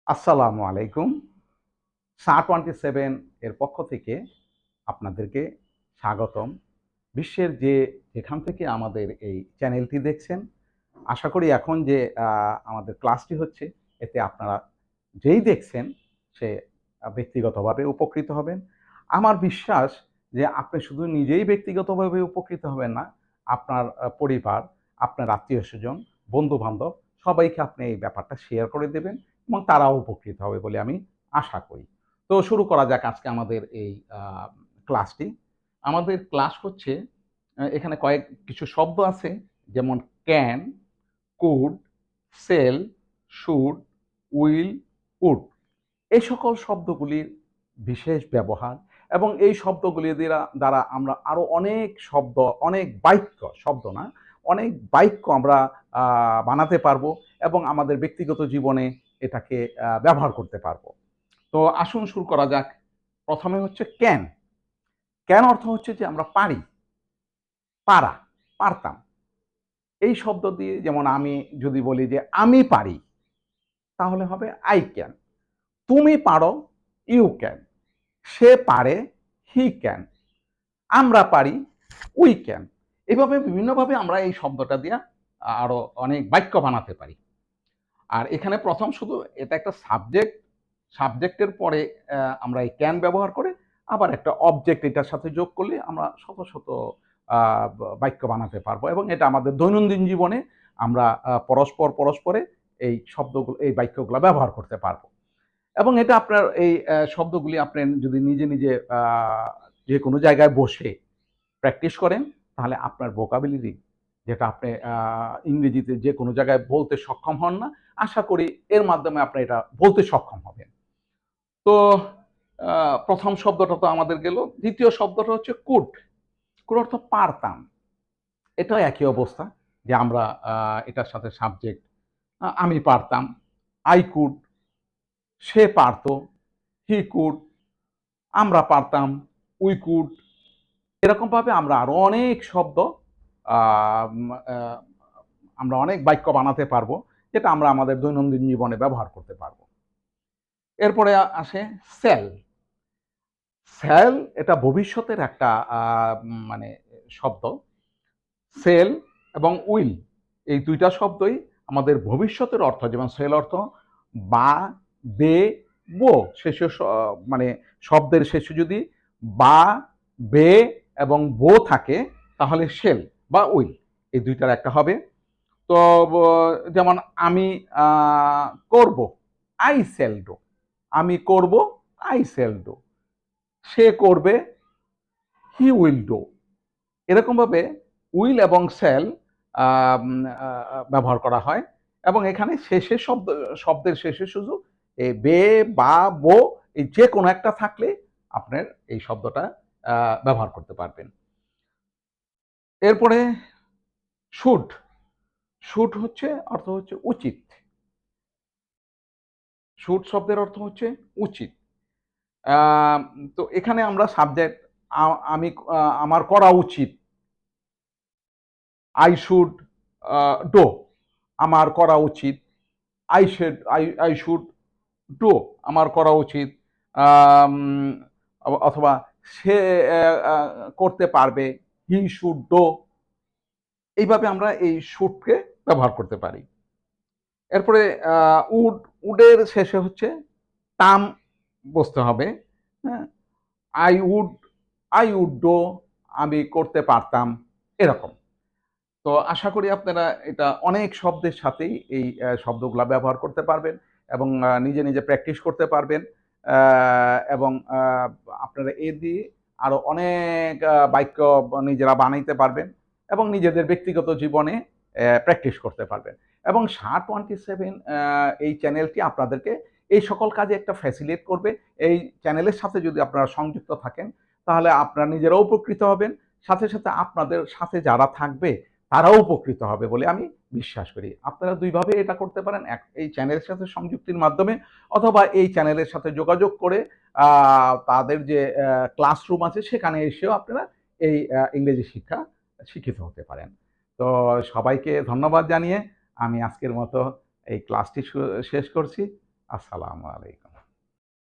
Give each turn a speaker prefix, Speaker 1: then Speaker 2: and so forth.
Speaker 1: আসসালামু আলাইকুম। SAR-27 এর পক্ষ থেকে আপনাদেরকে স্বাগতম। বিশ্বের যেখান থেকে আমাদের এই চ্যানেলটি দেখছেন, আশা করি এখন যে আমাদের ক্লাসটি হচ্ছে, এতে আপনারা যেই দেখছেন সে ব্যক্তিগতভাবে উপকৃত হবেন। আমার বিশ্বাস যে আপনি শুধু নিজেই ব্যক্তিগতভাবে উপকৃত হবেন না, আপনার পরিবার, আপনার আত্মীয়স্বজন, বন্ধু-বান্ধব সবাইকে আপনি এই ব্যাপারটা শেয়ার করে দেবেন এবং তারাও উপকৃত হবে বলে আমি আশা করি। তো শুরু করা যাক আজকে আমাদের এই আ ক্লাসটি। আমাদের ক্লাস হচ্ছে এখানে কিছু শব্দ আছে যেমন can, could, shall, should, will, would. এই সকল শব্দগুলির বিশেষ ব্যবহার এবং এই শব্দগুলি দ্বারা আমরা আরো অনেক শব্দ, অনেক বাক্য, শব্দ না, অনেক বাক্য আমরা বানাতে পারবো এবং আমাদের ব্যক্তিগত জীবনে এটাকে ব্যবহার করতে পারবো। তো আসুন শুরু করা যাক। প্রথমে হচ্ছে ক্যান। ক্যান অর্থ হচ্ছে যে আমরা পারি, পারা, পারতাম। এই শব্দ দিয়ে যেমন আমি যদি বলি যে আমি পারি, তাহলে হবে আই ক্যান। তুমি পারো, ইউ ক্যান। সে পারে, হি ক্যান। আমরা পারি, উই ক্যান। এভাবে বিভিন্নভাবে আমরা এই শব্দটা দিয়া আরো অনেক বাক্য বানাতে পারি। আর এখানে প্রথম শুধু এটা একটা সাবজেক্ট, সাবজেক্টের পরে আমরা এই ক্যান ব্যবহার করে আবার একটা অবজেক্ট এটার সাথে যোগ করলে আমরা শত, শত আ বাক্য বানাতে পারবো এবং এটা আমাদের দৈনন্দিন জীবনে আমরা পরস্পরে এই এই বাক্যগুলা ব্যবহার করতে পারবো। এবং এটা আপনার এই শব্দগুলি আপনি যদি নিজে যেকোনো জায়গায় বসে প্র্যাকটিস করেন, তাহলে আপনার ভোকাবুলারি যেটা আপনি ইংরেজিতে যেকোনো জায়গায় বলতে সক্ষম হন না, আশা করি এর মাধ্যমে আপনি এটা বলতে সক্ষম হবেন। তো আ ১ম শব্দটা তো আমাদের গেল। ২য় শব্দটা হচ্ছে কুড। কুড অর্থ পারতাম। এটাও একই অবস্থা যে আমরা আ এটার সাথে সাবজেক্ট আমি পারতাম, I could, সে পারত, he could, আমরা পারতাম, we could। এরকমভাবে আমরা আরো অনেক শব্দ আম আ আমরা অনেক বাক্য বানাতে পারবো, যেটা আমরা আমাদের দৈনন্দিন জীবনে ব্যবহার করতে পারবো। এরপরে আসে সেল। সেল এটা ভবিষ্যতের একটা আ মানে শব্দ। সেল এবং উইল এই ২ টা শব্দই আমাদের ভবিষ্যতের অর্থ যেমন সেল অর্থ বা, বে, বো শেষে মানে শব্দের শেষে যদি বা, বে এবং বো থাকে তাহলে সেল বা উইল এই ২ টার একটা হবে। তো ব যেমন আমি আ করব, I shall do। আমি করব, I shall do। সে করবে, he will do। এরকমভাবে উইল এবং সেল আম আ ব্যবহার করা হয় এবং এখানে শব্দের শেষে শুধু বে, বা, বো এই যেকোনো একটা থাকলে আপনার এই শব্দটা আ ব্যবহার করতে পারবেন। এরপরে শুড। শুড হচ্ছে অর্থ হচ্ছে উচিত। শুড শব্দের অর্থ হচ্ছে উচিত। আম তো এখানে আমরা সাবজেক্ট আ আমি আমার করা উচিত। I should do। আমার করা উচিত। I should do। আমার করা উচিত। আম অথবা সে আ করতে পারবে। He should do। এইভাবে আমরা এই should কে ব্যবহার করতে পারি। এরপরে আ would, এর শেষে হচ্ছে টার্ম বসতে হবে। হ্যাঁ? I would, I would do। আমি করতে পারতাম। এরকম। তো আশা করি আপনারা এটা অনেক শব্দের সাথেই এই শব্দগুলা ব্যবহার করতে পারবেন এবং নিজে প্র্যাকটিস করতে পারবেন। আ এবং আপনারা এ দিয়ে আরো অনেক বাক্য নিজেরা বানাইতে পারবেন এবং নিজেদের ব্যক্তিগত জীবনে প্র্যাকটিস করতে পারবেন। এবং SAR-27 এই চ্যানেলটি আপনাদেরকে এই সকল কাজে একটা ফ্যাসিলিটেট করবে। এই চ্যানেলের সাথে যদি আপনারা সংযুক্ত থাকেন, তাহলে আপনারা নিজেরাও উপকৃত হবেন। সাথে আপনাদের সাথে যারা থাকবে তারাও উপকৃত হবে বলে আমি বিশ্বাস করি। আপনারা ২ ভাবে এটা করতে পারেন। এই চ্যানেলের সাথে সংযুক্তির মাধ্যমে অথবা এই চ্যানেলের সাথে যোগাযোগ করে আ তাদের যে ক্লাসরুম আছে সেখানে এসেও আপনারা এই ইংরেজি শিক্ষা শিক্ষিত হতে পারেন। তো সবাইকে ধন্যবাদ জানিয়ে আমি আজকের মতো এই ক্লাসটি শেষ করছি। আসসালামু আলাইকুম।